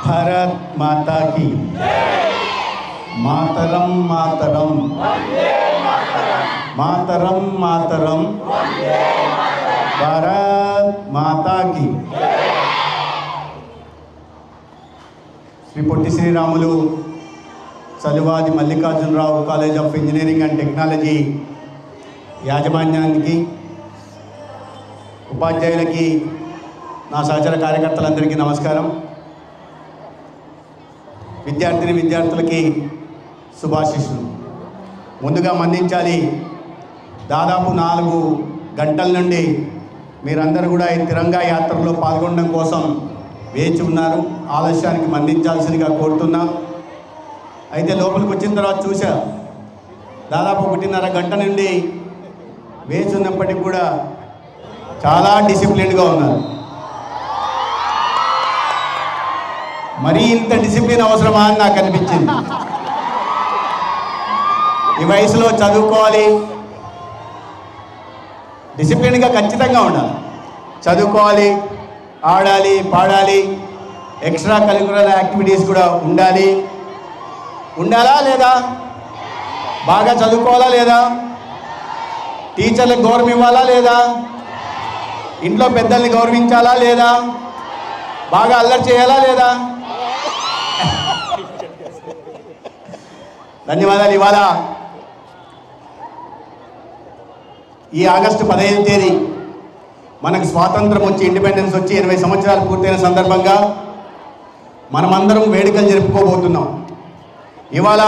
भारत माता की मातरम मातरम मातरम मातरम भारत माता की Shri Potti Sriramulu Chaluvadi Mallikarjunarao college of engineering and technology యాజమాన్యానికి, ఉపాధ్యాయులకి, నా సహచర కార్యకర్తలందరికీ నమస్కారం. విద్యార్థులకి శుభాశీస్సులు. ముందుగా మన్నించాలి, దాదాపు 4 గంటల నుండి మీరందరూ కూడా ఈ తిరంగా యాత్రలో పాల్గొనడం కోసం వేచి ఉన్నారు. ఆలస్యానికి మన్నించాల్సిందిగా కోరుతున్నా. అయితే లోపలికి వచ్చిన తర్వాత చూసా, దాదాపు 1.5 గంట నుండి వేచి ఉన్నప్పటికీ కూడా చాలా డిసిప్లిన్గా ఉన్నారు. మరీ ఇంత డిసిప్లిన్ అవసరమా అని నాకు అనిపించింది. ఈ వయసులో చదువుకోవాలి, డిసిప్లిన్గా ఖచ్చితంగా ఉండాలి. చదువుకోవాలి, ఆడాలి, పాడాలి, ఎక్స్ట్రా కరిక్యులర్ యాక్టివిటీస్ కూడా ఉండాలా లేదా? బాగా చదువుకోవాలా లేదా? టీచర్లకు గౌరవం ఇవ్వాలా లేదా? ఇంట్లో పెద్దల్ని గౌరవించాలా లేదా? బాగా అల్లరి చేయాలా లేదా? ధన్యవాదాలు. ఇవాళ ఈ ఆగస్టు 15వ తేదీ మనకు స్వాతంత్రం వచ్చి, ఇండిపెండెన్స్ వచ్చి 80 సంవత్సరాలు పూర్తయిన సందర్భంగా మనమందరం వేడుకలు జరుపుకోబోతున్నాం. ఇవాళ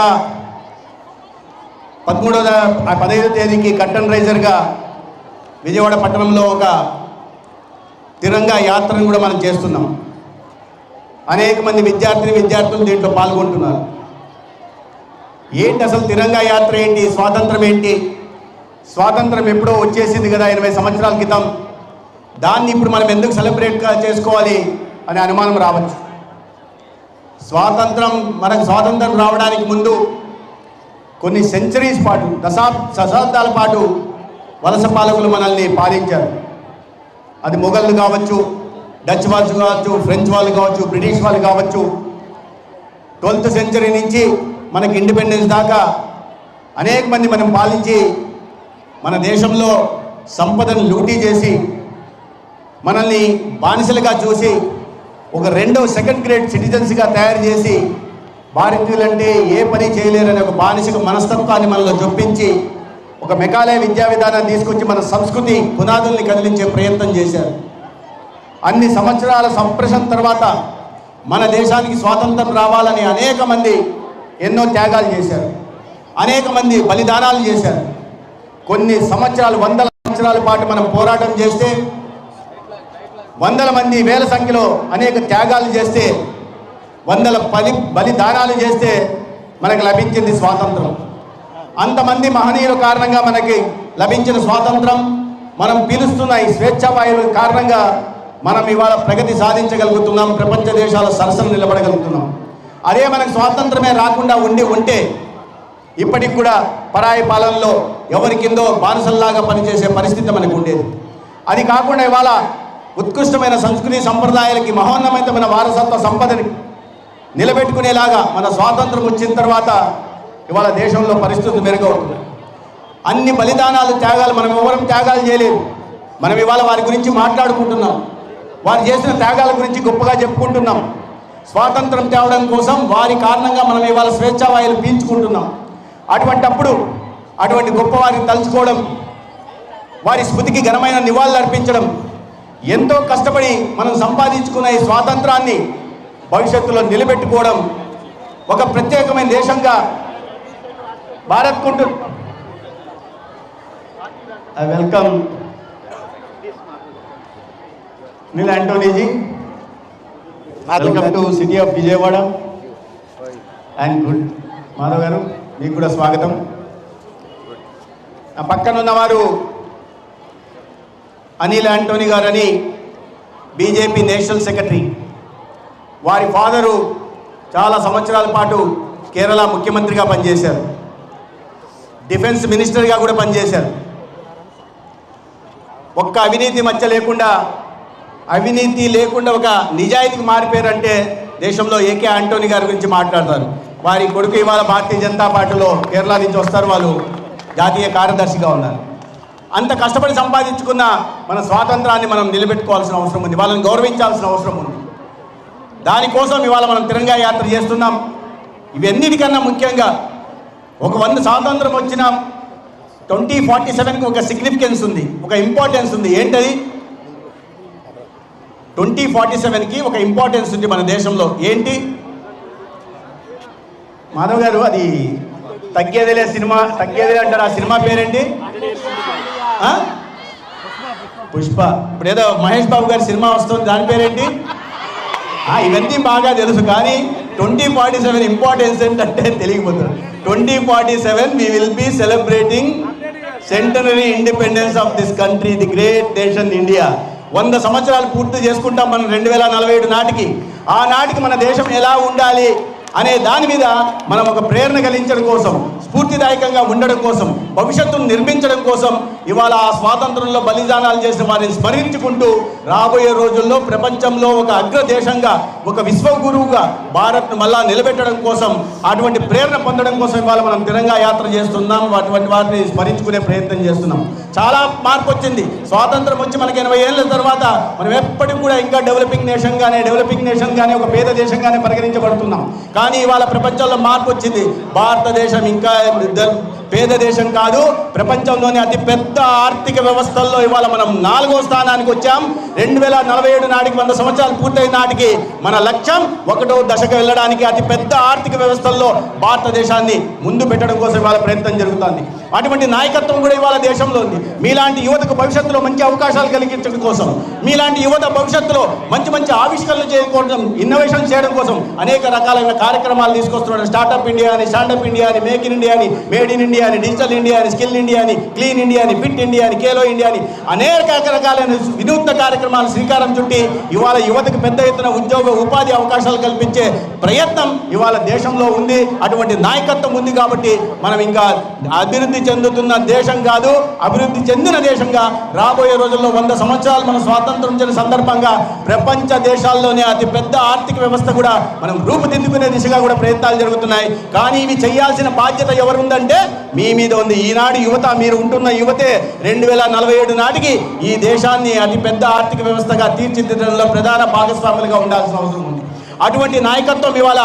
15వ తేదీకి కర్టన్ రైజర్గా విజయవాడ పట్టణంలో ఒక తిరంగా యాత్రను కూడా మనం చేస్తున్నాం. అనేక మంది విద్యార్థులు దీంట్లో పాల్గొంటున్నారు. ఏంటి అసలు తిరంగా యాత్ర ఏంటి? స్వాతంత్రం ఏంటి? స్వాతంత్రం ఎప్పుడో వచ్చేసింది కదా 80 సంవత్సరాల క్రితం. దాన్ని ఇప్పుడు మనం ఎందుకు సెలబ్రేట్గా చేసుకోవాలి అనే అనుమానం రావచ్చు. మనకు స్వాతంత్రం రావడానికి ముందు కొన్ని సెంచరీస్ పాటు, దశాబ్దాల పాటు వలస పాలకులు మనల్ని పాలించారు. అది మొఘళ్ళు కావచ్చు, డచ్ వాళ్ళు కావచ్చు, ఫ్రెంచ్ వాళ్ళు కావచ్చు, బ్రిటిష్ వాళ్ళు కావచ్చు. 12th సెంచరీ నుంచి మనకి ఇండిపెండెన్స్ దాకా అనేక మంది మనం పాలించి మన దేశంలో సంపదను లూటీ చేసి మనల్ని బానిసలుగా చూసి ఒక సెకండ్ గ్రేడ్ సిటిజన్స్గా తయారు చేసి భారతీయులంటే ఏ పని చేయలేరనే ఒక బానిసక మనస్తత్వాన్ని మనలో చొప్పించి ఒక మెకాలయ విద్యా విధానాన్ని తీసుకొచ్చి మన సంస్కృతి పునాదుల్ని కదిలించే ప్రయత్నం చేశారు. అన్ని సంవత్సరాల సంప్రషణ తర్వాత మన దేశానికి స్వాతంత్రం రావాలని అనేక మంది ఎన్నో త్యాగాలు చేశారు, అనేక మంది బలిదానాలు చేశారు. కొన్ని సంవత్సరాలు, 100 సంవత్సరాల పాటు మనం పోరాటం చేస్తే, 100 మంది, 1000 సంఖ్యలో అనేక త్యాగాలు చేస్తే, 100 బలిదానాలు చేస్తే మనకు లభించింది స్వాతంత్రం. అంతమంది మహనీయుల కారణంగా మనకి లభించిన స్వాతంత్రం, మనం పీలుస్తున్న ఈ స్వేచ్ఛావాయువుల కారణంగా మనం ఇవాళ ప్రగతి సాధించగలుగుతున్నాం, ప్రపంచ దేశాల సరసన నిలబడగలుగుతున్నాం. అదే మనకు స్వాతంత్రమే రాకుండా ఉంటే ఇప్పటికి కూడా పరాయి పాలనలో ఎవరి కిందో బానిసల్లాగా పనిచేసే పరిస్థితి మనకు ఉండేది. అది కాకుండా ఇవాళ ఉత్కృష్టమైన సంస్కృతి సంప్రదాయాలకి, మహోన్నతమైన వారసత్వ సంపదని నిలబెట్టుకునేలాగా మన స్వాతంత్రం వచ్చిన తర్వాత ఇవాళ దేశంలో పరిస్థితులు మెరుగవుతున్నాయి. అన్ని బలిదానాలు, త్యాగాలు మనం ఎవరం త్యాగాలు చేయలేదు. మనం ఇవాళ వారి గురించి మాట్లాడుకుంటున్నాం, వారు చేసిన త్యాగాల గురించి గొప్పగా చెప్పుకుంటున్నాం. స్వాతంత్రం తేవడం కోసం వారి కారణంగా మనం ఇవాళ స్వేచ్ఛావాయులు పీల్చుకుంటున్నాం. అటువంటి గొప్పవారిని తలుచుకోవడం, వారి స్మృతికి ఘనమైన నివాళులు అర్పించడం, ఎంతో కష్టపడి మనం సంపాదించుకున్న ఈ స్వాతంత్రాన్ని భవిష్యత్తులో నిలబెట్టుకోవడం ఒక ప్రత్యేకమైన దేశంగా Bharat I welcome Nil Antony ji. Welcome to city of Vijayawada and good Madhav garu, మీకు కూడా స్వాగతం. ఆ పక్కన ఉన్నవారు అనిల్ యాంటోనీ గారని బీజేపీ నేషనల్ సెక్రటరీ. వారి ఫాదరు చాలా సంవత్సరాల పాటు కేరళ ముఖ్యమంత్రిగా పనిచేశారు, డిఫెన్స్ మినిస్టర్గా కూడా పనిచేశారు. ఒక్క అవినీతి మచ్చ లేకుండా అవినీతి లేకుండా ఒక నిజాయితీకి మారిపోయారంటే దేశంలో ఏకే ఆంటోనీ గారి గురించి మాట్లాడతారు. వారి కొడుకు ఇవాళ భారతీయ జనతా పార్టీలో కేరళ నుంచి వస్తారు, వాళ్ళు జాతీయ కార్యదర్శిగా ఉన్నారు. అంత కష్టపడి సంపాదించుకున్న మన స్వాతంత్రాన్ని మనం నిలబెట్టుకోవాల్సిన అవసరం ఉంది, వాళ్ళని గౌరవించాల్సిన అవసరం ఉంది. దానికోసం ఇవాళ మనం తిరంగా యాత్ర చేస్తున్నాం. ఇవన్నిటికన్నా ముఖ్యంగా ఒక 100 స్వాతంత్రం వచ్చిన 2047కి ఒక సిగ్నిఫికెన్స్ ఉంది, ఒక ఇంపార్టెన్స్ ఉంది. ఏంటది? 2047కి ఒక ఇంపార్టెన్స్ ఉంది మన దేశంలో. ఏంటి మాధవ్ గారు? అది తగ్గేదిలే సినిమా, తగ్గేదిలే అంటారు. ఆ సినిమా పేరేంటి? పుష్ప. ఇప్పుడు ఏదో మహేష్ బాబు గారి సినిమా వస్తుంది, దాని పేరేంటి? ఇవన్నీ బాగా తెలుసు, కానీ 2047 ఇంపార్టెన్స్ ఏంటంటే తెలియకపోతుంది. 2047 we will be celebrating centenary independence of this country, the great nation India. 100 సంవత్సరాలు పూర్తి చేసుకుంటాం మనం 2047 నాటికి. ఆ నాటికి మన దేశం ఎలా ఉండాలి అనే దాని మీద మనం ఒక ప్రేరణ కలిగించడం కోసం, స్ఫూర్తిదాయకంగా ఉండడం కోసం, భవిష్యత్తును నిర్మించడం కోసం ఇవాళ ఆ స్వాతంత్రంలో బలిదానాలు చేసిన వారిని స్మరించుకుంటూ రాబోయే రోజుల్లో ప్రపంచంలో ఒక అగ్రదేశంగా, ఒక విశ్వగురువుగా భారత్ను మళ్ళా నిలబెట్టడం కోసం, అటువంటి ప్రేరణ పొందడం కోసం ఇవాళ మనం తిరంగా యాత్ర చేస్తున్నాం. అటువంటి వారిని స్మరించుకునే ప్రయత్నం చేస్తున్నాం. చాలా మార్పు వచ్చింది. స్వాతంత్రం వచ్చి మనకి 80 ఏళ్ళ తర్వాత మనం ఎప్పటికి కూడా ఇంకా డెవలపింగ్ నేషన్గానే ఒక పేద దేశంగానే పరిగణించబడుతున్నాం. కానీ ఇవాళ ప్రపంచంలో మార్పు వచ్చింది. భారతదేశం ఇంకా పేద దేశం కాదు, ప్రపంచంలోని అతి పెద్ద ఆర్థిక వ్యవస్థల్లో ఇవాళ మనం 4వ స్థానానికి వచ్చాం. 2047 నాటికి 100 సంవత్సరాలు పూర్తయిన నాటికి మన లక్ష్యం 1వ దశకు వెళ్ళడానికి అతి పెద్ద ఆర్థిక వ్యవస్థల్లో భారతదేశాన్ని ముందు పెట్టడం కోసం ఇవాళ ప్రయత్నం జరుగుతుంది. అటువంటి నాయకత్వం కూడా ఇవాళ దేశంలో ఉంది. మీలాంటి యువతకు భవిష్యత్తులో మంచి అవకాశాలు కలిగించడం కోసం, మీలాంటి యువత భవిష్యత్తులో మంచి ఆవిష్కరణలు చేయడం, ఇన్నోవేషన్ చేయడం కోసం అనేక రకాలైన కార్యక్రమాలు తీసుకొస్తున్నాడు. స్టార్టప్ ఇండియా అని, స్టాండప్ ఇండియా అని, మేక్ ఇన్ ఇండియా అని, మేడ్ ఇన్ ఇండియా అని, డిజిటల్ ఇండియా అని, స్కిల్ ఇండియా అని, క్లీన్ ఇండియా అని, ఫిట్ ఇండియా అని, ఖేలో ఇండియా అని అనేక రకాలైన వినూత్న కార్యక్రమాలు శ్రీకారం చుట్టి ఇవాళ యువతకు పెద్ద ఎత్తున ఉద్యోగ ఉపాధి అవకాశాలు కల్పించే ప్రయత్నం ఇవాళ దేశంలో ఉంది. అటువంటి నాయకత్వం ఉంది కాబట్టి మనం ఇంకా అభివృద్ధి చెందుతున్న దేశం కాదు, అభివృద్ధి చెందిన దేశంగా రాబోయే రోజుల్లో 100 సంవత్సరాలు మనం స్వాతంత్రం చెందిన సందర్భంగా ప్రపంచ దేశాల్లోనే అతి పెద్ద ఆర్థిక వ్యవస్థ కూడా మనం రూపుదిద్దుకునే దిశగా కూడా ప్రయత్నాలు జరుగుతున్నాయి. కానీ ఇవి చేయాల్సిన బాధ్యత ఎవరుందంటే మీ మీద ఉంది. ఈనాడు యువత, మీరు ఉంటున్న యువతే 2047 నాటికి ఈ దేశాన్ని అతి పెద్ద ఆర్థిక వ్యవస్థగా తీర్చిదిద్దడంలో ప్రధాన భాగస్వాములుగా ఉండాల్సిన అవసరం ఉంది. అటువంటి నాయకత్వం ఇవాళ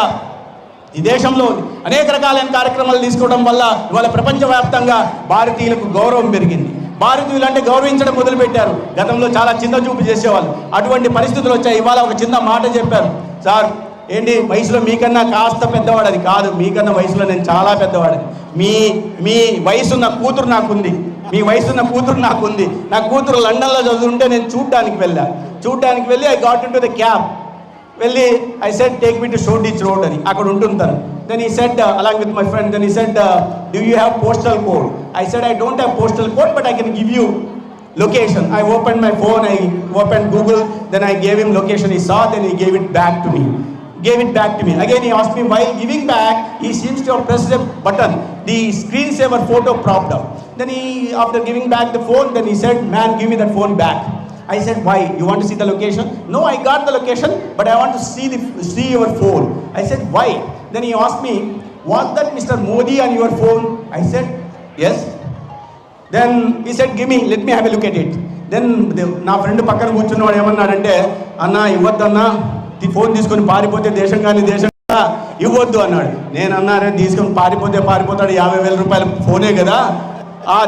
ఈ దేశంలో అనేక రకాలైన కార్యక్రమాలు తీసుకోవడం వల్ల ఇవాళ ప్రపంచవ్యాప్తంగా భారతీయులకు గౌరవం పెరిగింది. భారతీయులు అంటే గౌరవించడం మొదలుపెట్టారు. గతంలో చాలా చిన్న చూపు చేసేవాళ్ళు. అటువంటి పరిస్థితులు వచ్చాయి. ఇవాళ ఒక చిన్న మాట చెప్పారు, సార్ ఏంటి వయసులో మీకన్నా కాస్త పెద్దవాడు? అది కాదు, మీకన్నా వయసులో నేను చాలా పెద్దవాడిని. మీ వయసున్న కూతురు నాకుంది, మీ వయసున్న కూతురు నాకుంది. నా కూతురు లండన్లో చదువుతుంటే నేను చూడ్డానికి వెళ్ళి I got into the cab. వెళ్ళి I said take me to Shoreditch road అని, అక్కడ ఉంటుంటాను. Then he said along with my friend, then he said do you have postal code? I said I don't have postal code but I can give you location. I opened my phone, I opened Google, then I gave him location. He saw, then he gave it back to me. Again he asked me, while giving back, he seems to have pressed a button. The screensaver photo propped up. Then he, after giving back the phone, then he said, man, give me that phone back. I said, why? You want to see the location? No, I got the location, but I want to see your phone. I said, why? Then he asked me, was that Mr. Modi on your phone? I said, yes. Then he said, give me, let me have a look at it. Then నా friend పక్కన కూర్చున్నవాడు ఏమన్నాడంటే, అన్న ఇవ్వద్దన్నా, phone తీసుకొని పారిపోతే దేశం ఇవ్వద్దు అన్నాడు. నేను అన్నారే, తీసుకొని పారిపోతాడు, 50,000 రూపాయల ఫోనే కదా,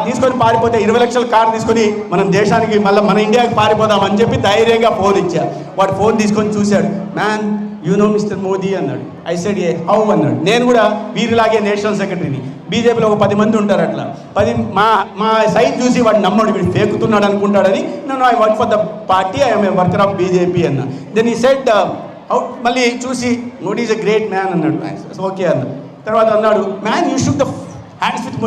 తీసుకొని పారిపోతే 20 లక్షల కారు తీసుకొని మనం దేశానికి మళ్ళీ మన ఇండియాకి పారిపోదామని చెప్పి ధైర్యంగా ఫోన్ ఇచ్చా. వాడు ఫోన్ తీసుకొని చూశాడు, man you know mister Modi అన్నాడు. ఐ సెడ్ ఏ హౌ అన్నాడు. నేను కూడా వీరిలాగే నేషనల్ సెక్రటరీని, బీజేపీలో ఒక 10 మంది ఉంటారు. అట్లా 10 మా సైట్ చూసి వాడు నమ్మడు, వీడు ఫేకుతున్నాడు అనుకుంటాడని, నన్ను I work for the party, I'm a worker of BJP అన్న. దెన్ ఈ సెడ్ మళ్ళీ చూసి Modi is a great man అన్నాడు. ఓకే అన్నాడు. తర్వాత అన్నాడు, man you should the hands with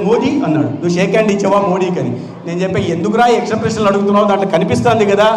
Modi అన్నాడు. నువ్వు షేక్ హ్యాండ్ ఇచ్చావా మోడీకి అని. నేను చెప్పా, ఎందుకురా ఎక్స్ప్రెషన్లు అడుగుతున్నావు, దాంట్లో కనిపిస్తుంది కదా.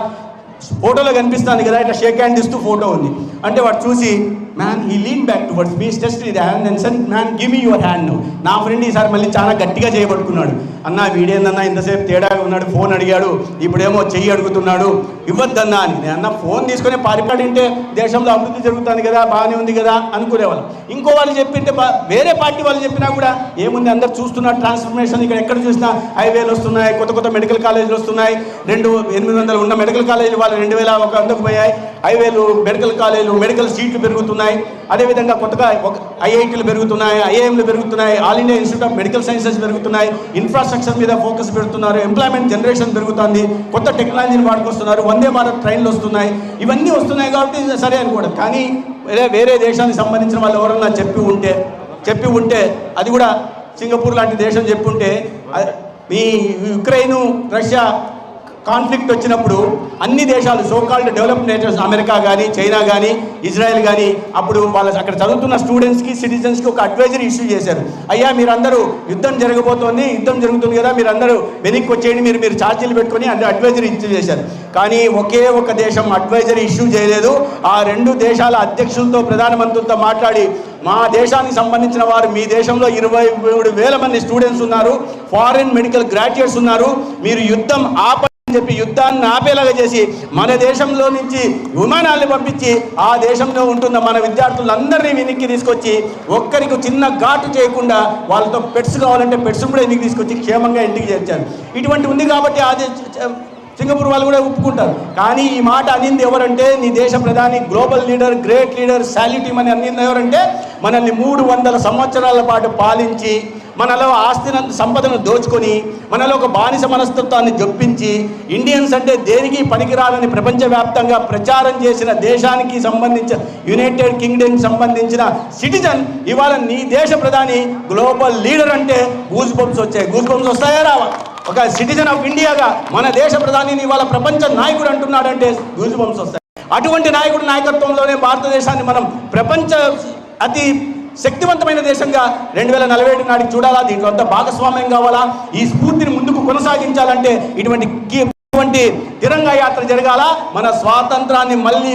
ఫోటోలో కనిపిస్తుంది కదా, ఇట్లా షేక్ హ్యాండ్ ఇస్తూ ఫోటో ఉంది. అంటే వాడు చూసి man he lean back towards me test ఇది hand and said man give me your hand. నా ఫ్రెండ్ ఈసారి మళ్ళీ చాలా గట్టిగా చేయబట్టుకున్నాడు. అన్న వీడేందన్నా ఇంతసేపు తేడాగా ఉన్నాడు, ఫోన్ అడిగాడు, ఇప్పుడేమో చెయ్యి అడుగుతున్నాడు, ఇవ్వద్దన్నా అని. నేను అన్న ఫోన్ తీసుకునే పారిపడింటే దేశంలో అభివృద్ధి జరుగుతుంది కదా, బాగానే ఉంది కదా అనుకునేవాళ్ళు. ఇంకో వాళ్ళు చెప్పింటే వేరే పార్టీ వాళ్ళు చెప్పినా కూడా ఏముంది, అందరు చూస్తున్నారు ట్రాన్స్ఫర్మేషన్. ఇక్కడ ఎక్కడ చూసినా హైవేలు వస్తున్నాయి, కొత్త కొత్త మెడికల్ కాలేజీలు వస్తున్నాయి. 800 ఉన్న మెడికల్ కాలేజీలు వాళ్ళు 2100 పోయాయి. హైవేలు, మెడికల్ కాలేజీలు, మెడికల్ సీట్లు పెరుగుతున్నాయి. అదేవిధంగా కొత్తగా ఐఐటీలు పెరుగుతున్నాయి, ఐఐఎంలు పెరుగుతున్నాయి, all India institute of medical sciences పెరుగుతున్నాయి. ఇన్ఫ్రాస్ట్రక్చర్ మీద ఫోకస్ పెడుతున్నారు, ఎంప్లాయ్మెంట్ జనరేషన్ పెరుగుతుంది, కొత్త టెక్నాలజీని వాడుకొస్తున్నారు, వందే భారత్ ట్రైన్లు వస్తున్నాయి. ఇవన్నీ వస్తున్నాయి కాబట్టి సరే అనుకోవడం. కానీ వేరే దేశానికి సంబంధించిన వాళ్ళు ఎవరన్నా చెప్పి ఉంటే అది కూడా సింగపూర్ లాంటి దేశం చెప్పుంటే, ఈ యుక్రెయిన్ రష్యా కాన్ఫ్లిక్ట్ వచ్చినప్పుడు అన్ని దేశాలు సోకాల్డ్ డెవలప్డ్ నేషన్స్, అమెరికా కానీ, చైనా కానీ, ఇజ్రాయెల్ కానీ, అప్పుడు వాళ్ళ అక్కడ చదువుతున్న స్టూడెంట్స్కి, సిటిజన్స్కి ఒక అడ్వైజరీ ఇష్యూ చేశారు. అయ్యా మీరందరూ యుద్ధం జరుగుతుంది కదా, మీరందరూ వెనక్కి వచ్చేయండి, మీరు ఛార్జీలు పెట్టుకొని అడ్వైజరీ ఇష్యూ చేశారు. కానీ ఒకే ఒక దేశం అడ్వైజరీ ఇష్యూ చేయలేదు. ఆ 2 దేశాల అధ్యక్షులతో, ప్రధానమంత్రులతో మాట్లాడి, మా దేశానికి సంబంధించిన వారు మీ దేశంలో 23,000 మంది స్టూడెంట్స్ ఉన్నారు, ఫారిన్ మెడికల్ గ్రాడ్యుయేట్స్ ఉన్నారు, మీరు యుద్ధం చెప్పి యుద్ధాన్ని ఆపేలాగా చేసి మన దేశంలో నుంచి విమానాలను పంపించి ఆ దేశంలో ఉంటున్న మన విద్యార్థులందరినీ వెనక్కి తీసుకొచ్చి ఒక్కరికి చిన్న ఘాటు చేయకుండా వాళ్ళతో పెట్స్ కావాలంటే పెట్స్ కూడా ఇంటికి తీసుకొచ్చి క్షేమంగా ఇంటికి చేర్చారు. ఇటువంటి ఉంది కాబట్టి అది సింగపూర్ వాళ్ళు కూడా ఒప్పుకుంటారు. కానీ ఈ మాట అనింది ఎవరంటే, నీ దేశ ప్రధాని, గ్లోబల్ లీడర్, గ్రేట్ లీడర్, శాల్యూటీమ్ అని అనింది ఎవరంటే, మనల్ని 300 సంవత్సరాల పాటు పాలించి మనలో ఆస్తిని సంపదను దోచుకొని మనలో ఒక బానిస మనస్తత్వాన్ని జొప్పించి ఇండియన్స్ అంటే దేనికి పనికిరాలని ప్రపంచవ్యాప్తంగా ప్రచారం చేసిన దేశానికి సంబంధించిన యునైటెడ్ కింగ్డమ్కి సంబంధించిన సిటిజన్ ఇవాళ నీ దేశ ప్రధాని గ్లోబల్ లీడర్ అంటే గూస్ బంప్స్ వచ్చాయి. గూస్ బంప్స్ వస్తాయా రావా? ఒక సిటిజన్ ఆఫ్ ఇండియాగా మన దేశ ప్రధానిని ఇవాళ ప్రపంచ నాయకుడు అంటున్నాడంటే గూస్ బంప్స్ వస్తాయి. అటువంటి నాయకుడి నాయకత్వంలోనే భారతదేశాన్ని మనం ప్రపంచ అతి శక్తివంతమైన దేశంగా 2047 నాటికి చూడాలా. దీంట్లో అంతా భాగస్వామ్యం కావాలా. ఈ స్ఫూర్తిని ముందుకు కొనసాగించాలంటే ఇటువంటి తిరంగా యాత్ర జరగాల. మన స్వాతంత్రాన్ని మళ్ళీ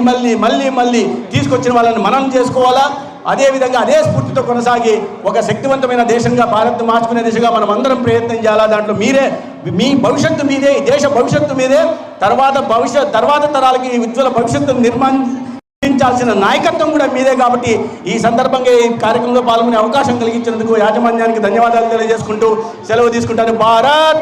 తీసుకొచ్చిన వాళ్ళని మనం చేసుకోవాలా. అదేవిధంగా అదే స్ఫూర్తితో కొనసాగి ఒక శక్తివంతమైన దేశంగా భారత్ మార్చుకునే దిశగా మనం అందరం ప్రయత్నం చేయాలా. దాంట్లో మీ భవిష్యత్తు మీదే, ఈ దేశ భవిష్యత్తు మీదే, తర్వాత తరాలకి ఉజ్వల భవిష్యత్తును నిర్మించాల్సిన నాయకత్వం కూడా మీదే. కాబట్టి ఈ సందర్భంగా ఈ కార్యక్రమంలో పాల్గొనే అవకాశం కలిగించినందుకు యాజమాన్యానికి ధన్యవాదాలు తెలియజేసుకుంటూ సెలవు తీసుకుంటాను. భారత్